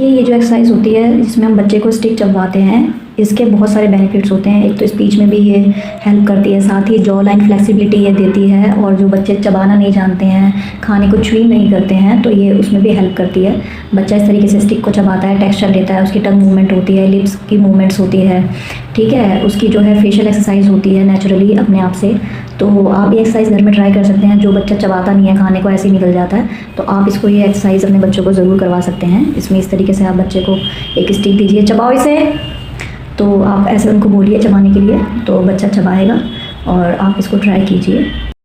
ये जो एक्सरसाइज होती है जिसमें हम बच्चे को स्टिक चबवाते हैं, इसके बहुत सारे बेनिफिट्स होते हैं। एक तो स्पीच में भी ये हेल्प करती है, साथ ही जॉ लाइन फ्लेक्सिबिलिटी ये देती है, और जो बच्चे चबाना नहीं जानते हैं, खाने को च्यूइंग नहीं करते हैं, तो ये उसमें भी हेल्प करती है। बच्चा इस तरीके से स्टिक को चबाता है, टेक्सचर लेता है, उसकी टंग मूवमेंट होती है, लिप्स की मूवमेंट्स होती है, ठीक है। उसकी जो है फेशियल एक्सरसाइज होती है नेचुरली अपने आप से। तो आप ये एक्सरसाइज घर में ट्राई कर सकते हैं। जो बच्चा चबाता नहीं है, खाने को ऐसे ही निकल जाता है, तो आप इसको ये एक्सरसाइज अपने बच्चों को ज़रूर करवा सकते हैं। इसमें इस तरीके से आप बच्चे को एक स्टिक दीजिए, चबाओ इसे, तो आप ऐसे उनको बोलिए चबाने के लिए, तो बच्चा चबाएगा, और आप इसको ट्राई कीजिए।